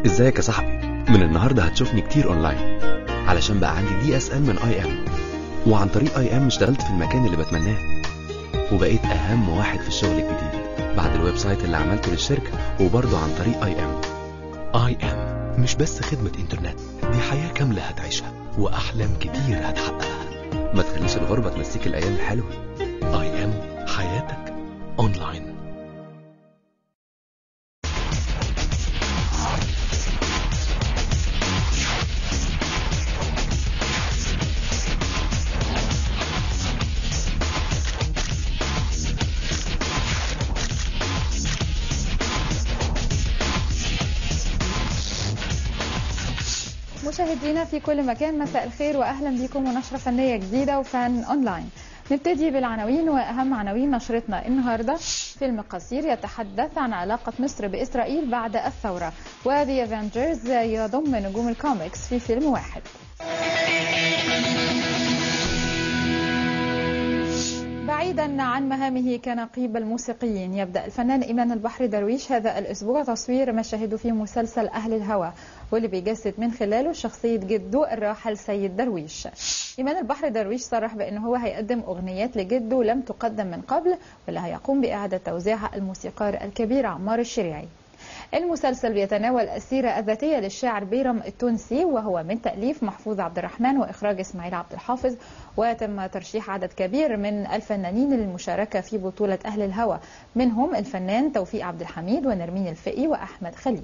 ازيك يا صاحبي؟ من النهارده هتشوفني كتير اونلاين علشان بقى عندي DSM من IM، وعن طريق IM اشتغلت في المكان اللي بتمناه، وبقيت اهم واحد في الشغل الجديد بعد الويب سايت اللي عملته للشركة، وبرضه عن طريق IM مش بس خدمة انترنت، دي حياة كاملة هتعيشها واحلام كتير هتحققها. ما تخليش الغربة تنسيك الايام الحلوة. IM حياتك اونلاين. مشاهدينا في كل مكان، مساء الخير واهلا بكم ونشرة فنية جديدة وفن اونلاين. نبتدي بالعناوين واهم عناوين نشرتنا النهارده. فيلم قصير يتحدث عن علاقة مصر باسرائيل بعد الثورة، وذا افنجرز يضم نجوم الكوميكس في فيلم واحد. بعيدا عن مهامه كنقيب الموسيقيين، يبدأ الفنان إيمان البحر درويش هذا الأسبوع تصوير مشاهده في مسلسل أهل الهوى، واللي بيجسد من خلاله شخصية جده الراحل سيد درويش. إيمان البحر درويش صرح بأنه هو هيقدم أغنيات لجده لم تقدم من قبل، واللي هيقوم بإعادة توزيعها الموسيقار الكبير عمار الشريعي. المسلسل بيتناول السيرة الذاتية للشاعر بيرم التونسي، وهو من تأليف محفوظ عبد الرحمن وإخراج إسماعيل عبد الحافظ، وتم ترشيح عدد كبير من الفنانين للمشاركة في بطولة أهل الهوى، منهم الفنان توفيق عبد الحميد ونرمين الفقي وأحمد خليل.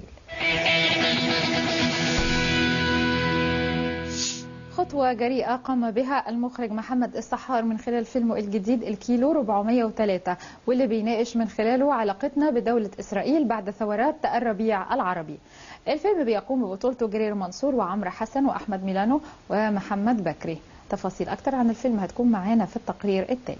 خطوة جريئة قام بها المخرج محمد السحار من خلال فيلمه الجديد الكيلو 403، واللي بيناقش من خلاله علاقتنا بدولة إسرائيل بعد ثورات الربيع العربي. الفيلم بيقوم ببطولته جرير منصور وعمرو حسن وأحمد ميلانو ومحمد بكري. تفاصيل أكتر عن الفيلم هتكون معانا في التقرير التالي.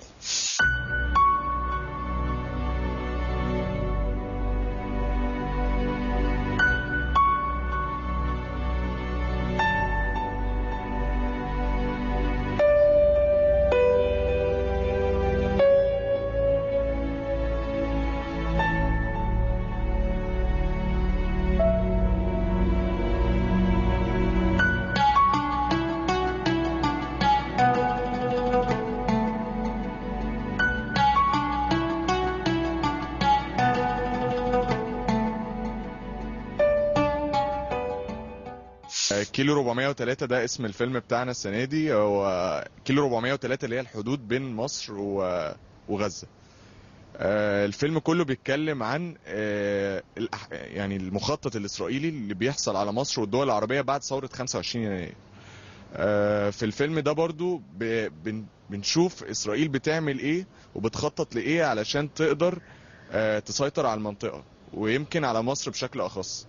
كيلو 403 ده اسم الفيلم بتاعنا السنة دي. هو كيلو 403 اللي هي الحدود بين مصر وغزة. الفيلم كله بيتكلم عن يعني المخطط الإسرائيلي اللي بيحصل على مصر والدول العربية بعد ثورة 25 يناير. في الفيلم ده برضو بنشوف إسرائيل بتعمل إيه وبتخطط لإيه علشان تقدر تسيطر على المنطقة، ويمكن على مصر بشكل أخص.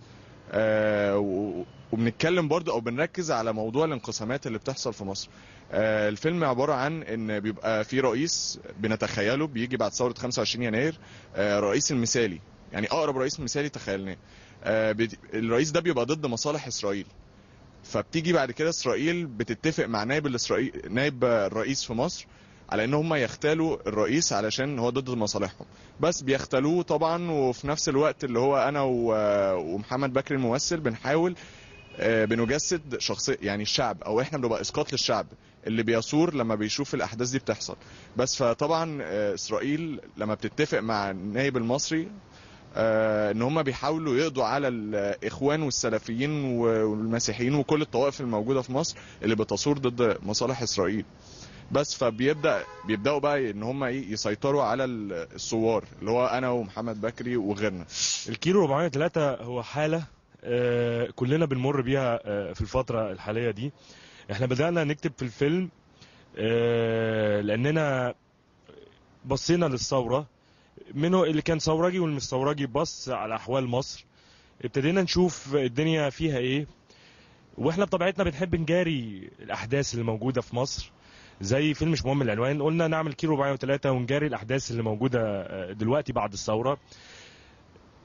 وبنتكلم برضو او بنركز على موضوع الانقسامات اللي بتحصل في مصر. الفيلم عبارة عن ان بيبقى في رئيس بنتخيله بيجي بعد ثورة 25 يناير، رئيس المثالي، يعني اقرب رئيس مثالي تخيلناه. الرئيس ده بيبقى ضد مصالح اسرائيل، فبتيجي بعد كده اسرائيل بتتفق مع نائب الرئيس في مصر على ان هم يختالوا الرئيس علشان هو ضد مصالحهم، بس بيختلوه طبعا. وفي نفس الوقت اللي هو انا ومحمد بكري الممثل بنحاول بنجسد شخصية، يعني الشعب، او احنا بنبقى اسقاط للشعب اللي بيثور لما بيشوف الاحداث دي بتحصل. بس فطبعا اسرائيل لما بتتفق مع النائب المصري ان هم بيحاولوا يقضوا على الاخوان والسلفيين والمسيحيين وكل الطوائف الموجودة في مصر اللي بتصور ضد مصالح اسرائيل. بس فبيبداوا بقى ان هم يسيطروا على الثوار اللي هو انا ومحمد بكري وغيرنا. الكيلو 403 هو حالة كلنا بنمر بيها في الفترة الحالية دي. احنا بدأنا نكتب في الفيلم لأننا بصينا للثورة، منه اللي كان ثورجي والمش ثورجي، بص على أحوال مصر، ابتدينا نشوف الدنيا فيها ايه، واحنا بطبيعتنا بنحب نجاري الأحداث اللي موجودة في مصر. زي فيلم مش مهم العنوان، قلنا نعمل كيلو 403 ونجاري الأحداث اللي موجودة دلوقتي بعد الثورة.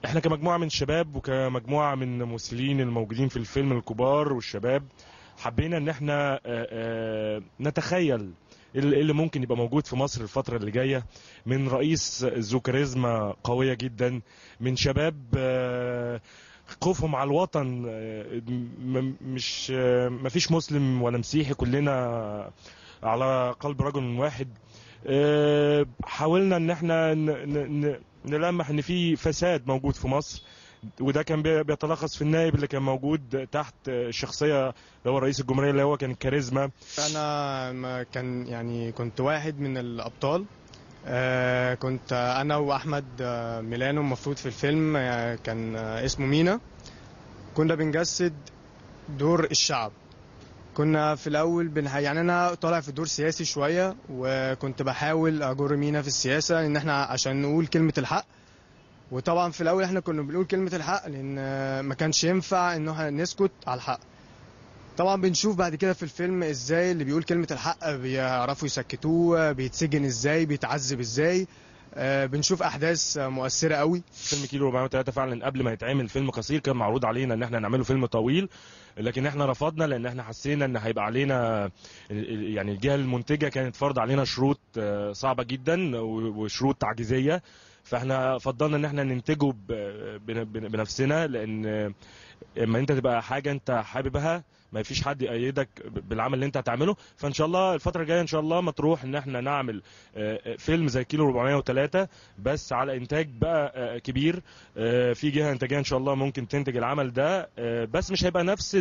احنا كمجموعة من الشباب وكمجموعة من الممثلين الموجودين في الفيلم الكبار والشباب، حبينا ان احنا نتخيل اللي ممكن يبقى موجود في مصر الفترة اللي جاية، من رئيس ذو كاريزما قوية جدا، من شباب خوفهم على الوطن. مش مفيش مسلم ولا مسيحي، كلنا على قلب رجل واحد. حاولنا ان احنا نلمح ان في فساد موجود في مصر، وده كان بيتلخص في النائب اللي كان موجود تحت الشخصيه اللي هو رئيس الجمهوريه، اللي هو كان كاريزما. انا كنت واحد من الابطال. كنت انا واحمد ميلانو المفروض في الفيلم، كان اسمه مينا. كنا بنجسد دور الشعب. كنا في الاول يعني انا طالع في دور سياسي شويه، وكنت بحاول اجر مينا في السياسه ان احنا عشان نقول كلمه الحق. وطبعا في الاول احنا كنا بنقول كلمه الحق لان ما كانش ينفع ان احنا نسكت على الحق. طبعا بنشوف بعد كده في الفيلم ازاي اللي بيقول كلمه الحق بيعرفوا يسكتوه، بيتسجن ازاي، بيتعذب ازاي. بنشوف احداث مؤثره قوي. فيلم كيلو 403 فعلا قبل ما يتعمل فيلم قصير كان معروض علينا ان احنا نعمله فيلم طويل، لكن احنا رفضنا لان احنا حسينا ان هيبقى علينا، يعني الجهه المنتجه كانت فرض علينا شروط صعبه جدا وشروط تعجيزيه، فاحنا فضلنا ان احنا ننتجه بنفسنا، لان اما انت تبقى حاجه انت حاببها ما فيش حد يأيدك بالعمل اللي انت هتعمله. فان شاء الله الفتره الجايه ان شاء الله مطروح ان احنا نعمل فيلم زي كيلو 403 بس على انتاج بقى كبير. في جهه انتاجيه ان شاء الله ممكن تنتج العمل ده، بس مش هيبقى نفس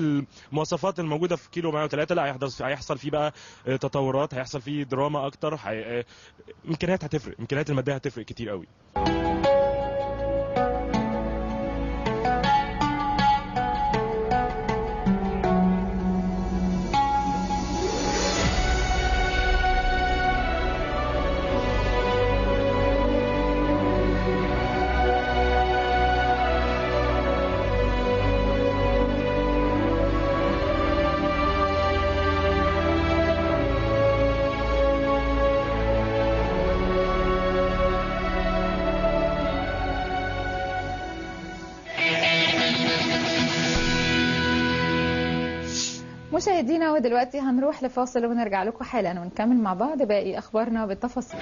المواصفات الموجوده في كيلو 403. لا، هيحصل فيه بقى تطورات، هيحصل فيه دراما اكتر، امكانيات هتفرق، امكانيات الماديه هتفرق كتير قوي. مشاهدينا، ودلوقتي هنروح لفاصل ونرجع لكم حالا ونكمل مع بعض باقي أخبارنا بالتفاصيل.